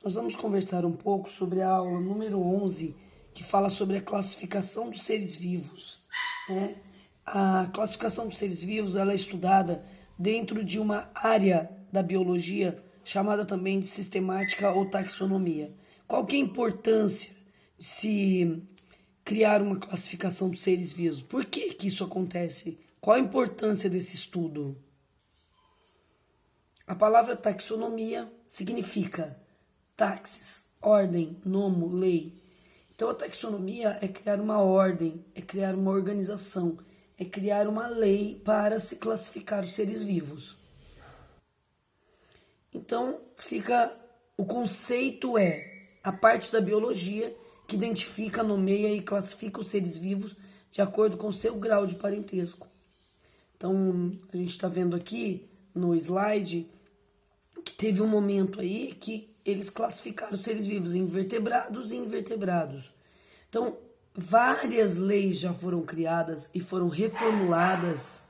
Nós vamos conversar um pouco sobre a aula número 11, que fala sobre a classificação dos seres vivos, né? A classificação dos seres vivos ela é estudada dentro de uma área da biologia chamada também de sistemática ou taxonomia. Qual que é a importância de se criar uma classificação dos seres vivos? Por que que isso acontece? Qual a importância desse estudo? A palavra taxonomia significa taxis, ordem, nomo, lei. Então a taxonomia é criar uma ordem, é criar uma organização, é criar uma lei para se classificar os seres vivos. Então o conceito é a parte da biologia que identifica, nomeia e classifica os seres vivos de acordo com seu grau de parentesco. Então a gente está vendo aqui no slide que teve um momento aí que eles classificaram os seres vivos em vertebrados e invertebrados. Então, várias leis já foram criadas e foram reformuladas.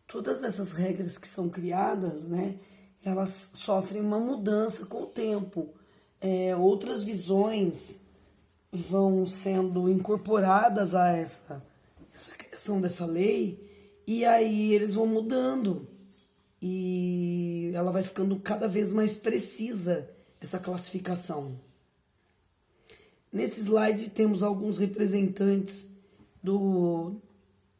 Todas essas regras que são criadas, né, elas sofrem uma mudança com o tempo. Outras visões vão sendo incorporadas a essa criação dessa lei e aí eles vão mudando. E ela vai ficando cada vez mais precisa, essa classificação. Nesse slide temos alguns representantes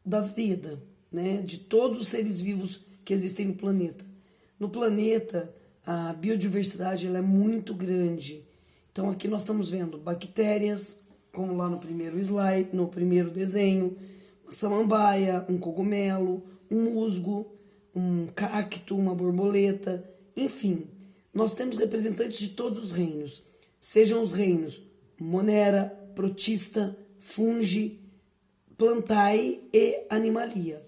da vida, né? De todos os seres vivos que existem no planeta. No planeta, a biodiversidade ela é muito grande. Então aqui nós estamos vendo bactérias, como lá no primeiro slide, no primeiro desenho, uma samambaia, um cogumelo, um musgo, um cacto, uma borboleta, enfim, nós temos representantes de todos os reinos, sejam os reinos Monera, Protista, Fungi, Plantae e Animalia.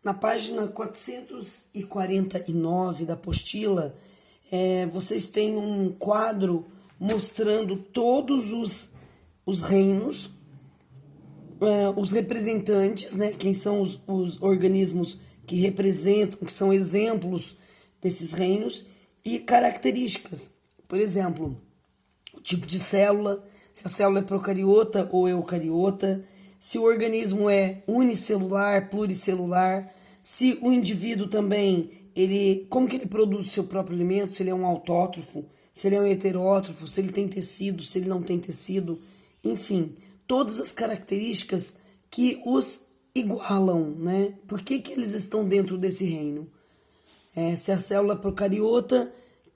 Na página 449 da apostila, vocês têm um quadro mostrando todos os reinos, os representantes, né, quem são os organismos que representam, que são exemplos desses reinos, e características. Por exemplo, o tipo de célula, se a célula é procariota ou eucariota, se o organismo é unicelular, pluricelular, se o indivíduo também, como que ele produz o seu próprio alimento, se ele é um autótrofo, se ele é um heterótrofo, se ele tem tecido, se ele não tem tecido, enfim, todas as características que os igualam, né? Por que eles estão dentro desse reino? Se a célula é procariota,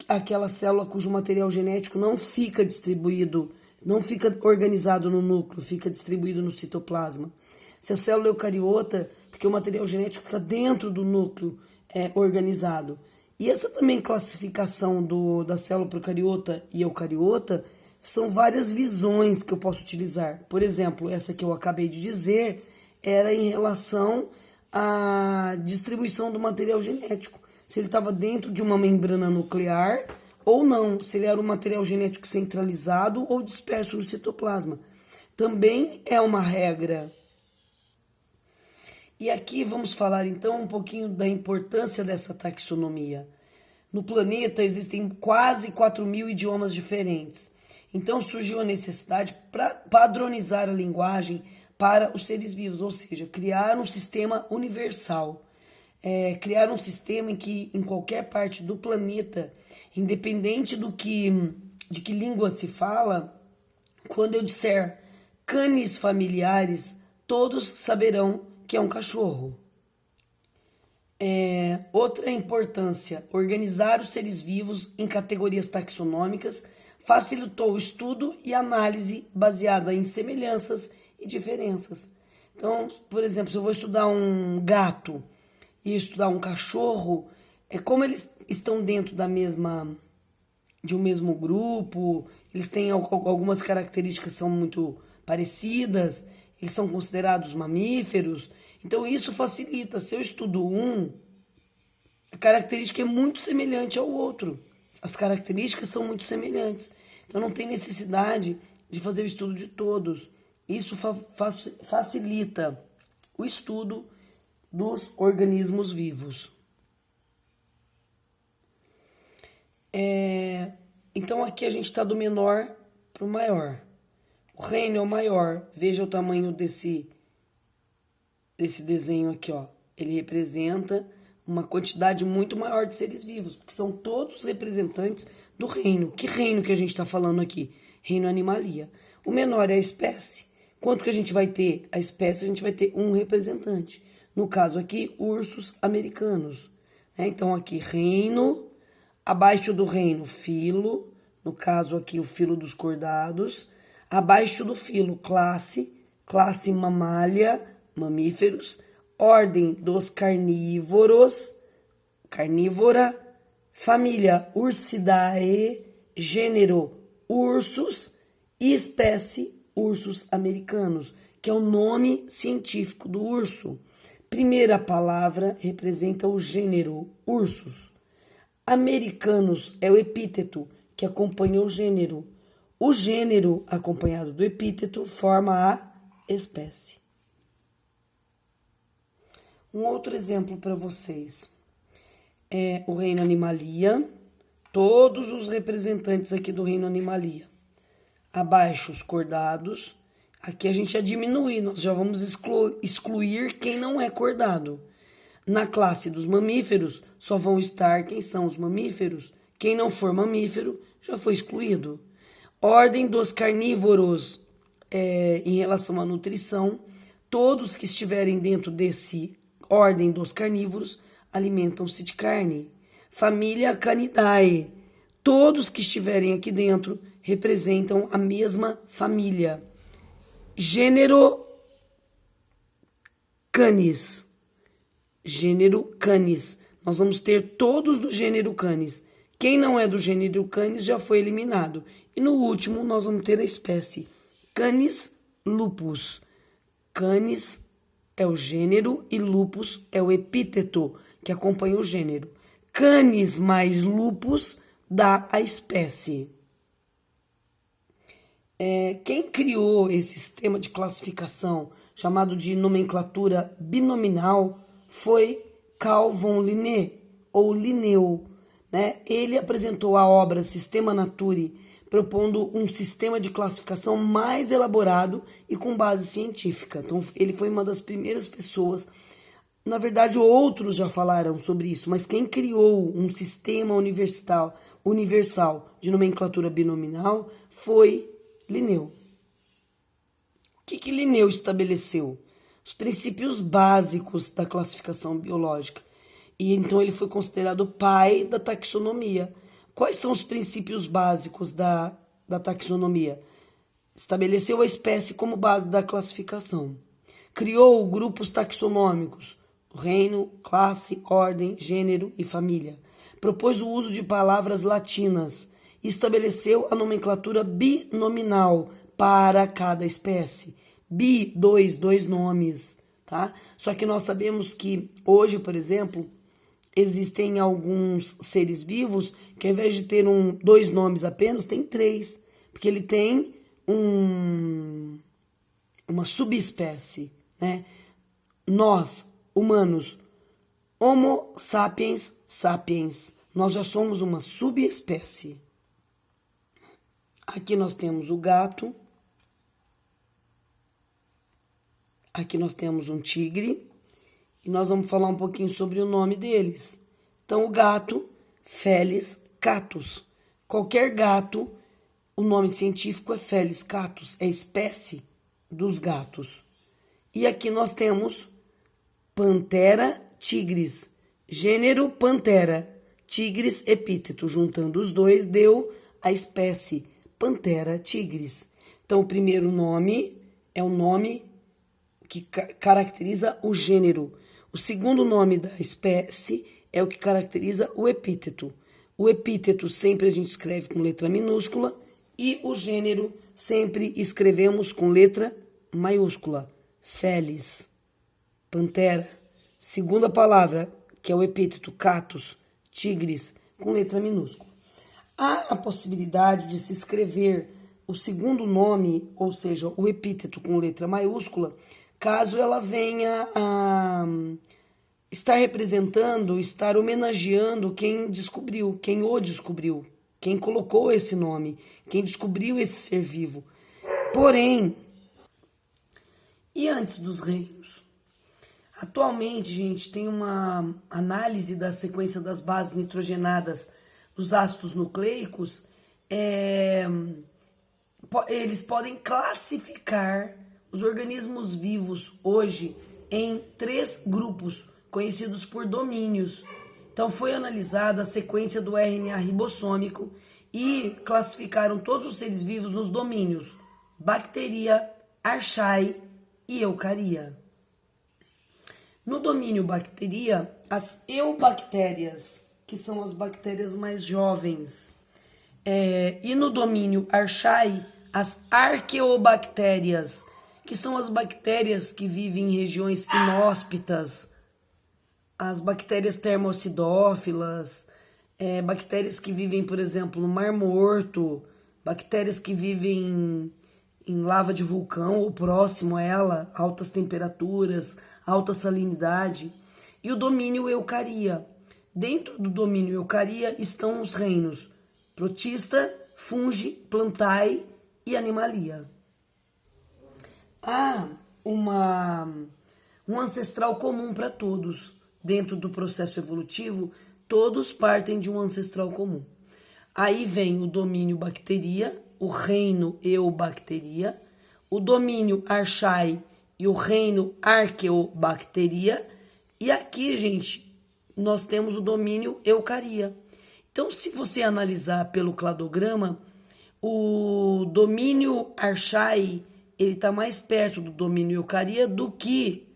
aquela célula cujo material genético não fica distribuído, não fica organizado no núcleo, fica distribuído no citoplasma. Se a célula é eucariota, porque o material genético fica dentro do núcleo organizado. E essa também classificação da célula procariota e eucariota são várias visões que eu posso utilizar. Por exemplo, essa que eu acabei de dizer era em relação à distribuição do material genético. Se ele estava dentro de uma membrana nuclear ou não, se ele era um material genético centralizado ou disperso no citoplasma. Também é uma regra. E aqui vamos falar então um pouquinho da importância dessa taxonomia. No planeta existem quase 4.000 idiomas diferentes. Então surgiu a necessidade para padronizar a linguagem para os seres vivos, ou seja, criar um sistema universal. Criar um sistema em que em qualquer parte do planeta, independente de que língua se fala, quando eu disser canes familiares, todos saberão que é um cachorro. Outra importância, organizar os seres vivos em categorias taxonômicas facilitou o estudo e análise baseada em semelhanças e diferenças. Então, por exemplo, se eu vou estudar um gato e estudar um cachorro, como eles estão dentro de um mesmo grupo, eles têm algumas características que são muito parecidas, eles são considerados mamíferos, então isso facilita. Se eu estudo a característica é muito semelhante ao outro. As características são muito semelhantes. Então não tem necessidade de fazer o estudo de todos. Isso facilita o estudo dos organismos vivos. Então aqui a gente está do menor para o maior. O reino é o maior. Veja o tamanho desse desenho aqui, ó. Ele representa uma quantidade muito maior de seres vivos, porque são todos representantes do reino. Que reino que a gente está falando aqui? Reino Animalia. O menor é a espécie. Quanto que a gente vai ter? A espécie a gente vai ter um representante. No caso aqui, ursos americanos. Então aqui, reino, abaixo do reino, filo. No caso aqui, o filo dos cordados. Abaixo do filo, classe mamália, mamíferos. Ordem dos carnívoros, carnívora. Família Ursidae, gênero ursos e espécie ursos americanos, que é o nome científico do urso. Primeira palavra representa o gênero ursus. Americanos é o epíteto que acompanha o gênero. O gênero acompanhado do epíteto forma a espécie. Um outro exemplo para vocês é o reino Animalia. Todos os representantes aqui do reino Animalia. Abaixo os cordados. Aqui a gente já diminui, nós já vamos excluir quem não é cordado. Na classe dos mamíferos, só vão estar quem são os mamíferos. Quem não for mamífero, já foi excluído. Ordem dos carnívoros, em relação à nutrição, todos que estiverem dentro desse ordem dos carnívoros alimentam-se de carne. Família Canidae, todos que estiverem aqui dentro representam a mesma família. Gênero Canis. Gênero Canis. Nós vamos ter todos do gênero Canis. Quem não é do gênero Canis já foi eliminado. E no último nós vamos ter a espécie Canis lupus. Canis é o gênero e lupus é o epíteto que acompanha o gênero. Canis mais lupus dá a espécie. Quem criou esse sistema de classificação chamado de nomenclatura binominal foi Carl von Linné, ou Linneu. Ele apresentou a obra Systema Naturae, propondo um sistema de classificação mais elaborado e com base científica. Então, ele foi uma das primeiras pessoas. Na verdade, outros já falaram sobre isso, mas quem criou um sistema universal de nomenclatura binominal foi Linneu. O que Linneu estabeleceu? Os princípios básicos da classificação biológica. E então ele foi considerado o pai da taxonomia. Quais são os princípios básicos da taxonomia? Estabeleceu a espécie como base da classificação. Criou grupos taxonômicos, reino, classe, ordem, gênero e família. Propôs o uso de palavras latinas e estabeleceu a nomenclatura binominal para cada espécie. Dois nomes, tá? Só que nós sabemos que hoje, por exemplo, existem alguns seres vivos que ao invés de ter dois nomes apenas, tem três, porque ele tem uma subespécie, né? Nós, humanos, Homo sapiens sapiens, nós já somos uma subespécie. Aqui nós temos o gato. Aqui nós temos um tigre. E nós vamos falar um pouquinho sobre o nome deles. Então, o gato, Felis catus. Qualquer gato, o nome científico é Felis catus, é a espécie dos gatos. E aqui nós temos Panthera tigris, gênero Panthera, tigris epíteto. Juntando os dois, deu a espécie Panthera tigris. Então, o primeiro nome é o nome que caracteriza o gênero. O segundo nome da espécie é o que caracteriza o epíteto. O epíteto sempre a gente escreve com letra minúscula e o gênero sempre escrevemos com letra maiúscula. Felis, pantera. Segunda palavra, que é o epíteto, catus, tigris, com letra minúscula. Há a possibilidade de se escrever o segundo nome, ou seja, o epíteto com letra maiúscula, caso ela venha a estar representando, estar homenageando quem descobriu, quem o descobriu, quem colocou esse nome, quem descobriu esse ser vivo. Porém, e antes dos reinos? Atualmente, gente, tem uma análise da sequência das bases nitrogenadas dos ácidos nucleicos. Eles podem classificar os organismos vivos hoje em 3 grupos, conhecidos por domínios. Então, foi analisada a sequência do RNA ribossômico e classificaram todos os seres vivos nos domínios: bacteria, archaea e eucaria. No domínio bacteria, as eubactérias, que são as bactérias mais jovens, e no domínio archaea, as arqueobactérias, que são as bactérias que vivem em regiões inóspitas, as bactérias termocidófilas, bactérias que vivem, por exemplo, no Mar Morto, bactérias que vivem em lava de vulcão ou próximo a ela, altas temperaturas, alta salinidade, e o domínio eucaria. Dentro do domínio eucaria estão os reinos protista, fungi, plantae e animalia. Há um ancestral comum para todos. Dentro do processo evolutivo, todos partem de um ancestral comum. Aí vem o domínio bacteria, o reino eubacteria, o domínio archaea e o reino arqueobacteria. E aqui, gente, nós temos o domínio eucaria. Então, se você analisar pelo cladograma, o domínio archaea ele está mais perto do domínio eucaria do que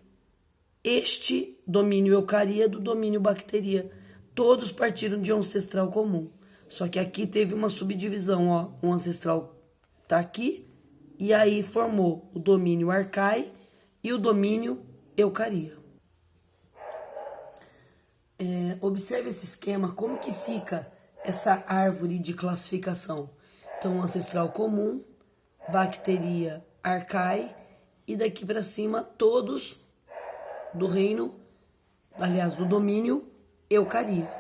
este domínio eucaria do domínio bacteria. Todos partiram de um ancestral comum. Só que aqui teve uma subdivisão, ó. Um ancestral está aqui e aí formou o domínio archaea e o domínio eucaria. Observe esse esquema, como que fica essa árvore de classificação. Então, ancestral comum, bacteria, archaea e daqui para cima todos do reino, aliás, do domínio eucaria.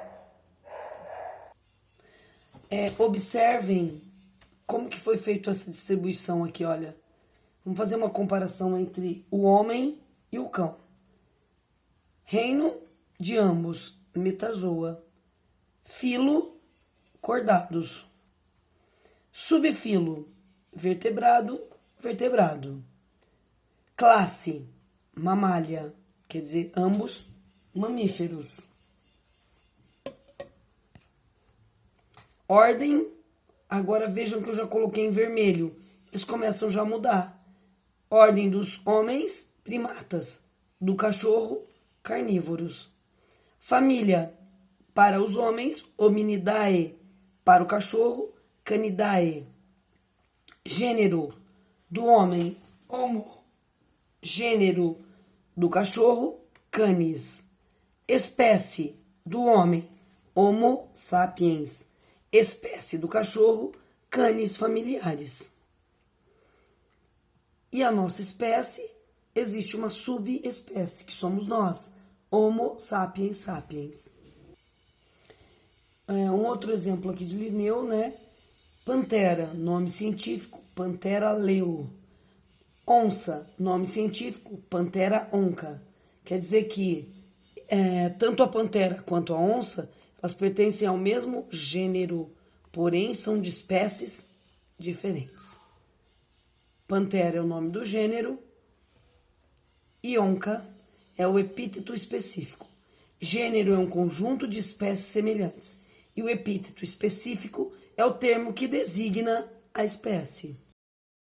Observem como que foi feita essa distribuição aqui, olha. Vamos fazer uma comparação entre o homem e o cão. Reino de ambos, metazoa. Filo, cordados. Subfilo, vertebrado, vertebrado. Classe, mamália, quer dizer, ambos mamíferos. Ordem, agora vejam que eu já coloquei em vermelho. Eles começam já a mudar. Ordem dos homens, primatas. Do cachorro, carnívoros. Família, para os homens, Hominidae. Para o cachorro, Canidae. Gênero, do homem, Homo. Gênero, do cachorro, Canis. Espécie, do homem, Homo sapiens. Espécie do cachorro, Canis familiares. E a nossa espécie, existe uma subespécie, que somos nós, Homo sapiens sapiens. Um outro exemplo aqui de Linneu, né? Pantera, nome científico, Panthera leo. Onça, nome científico, Panthera onca. Quer dizer que tanto a pantera quanto a onça, elas pertencem ao mesmo gênero, porém são de espécies diferentes. Pantera é o nome do gênero e onca é o epíteto específico. Gênero é um conjunto de espécies semelhantes e o epíteto específico é o termo que designa a espécie.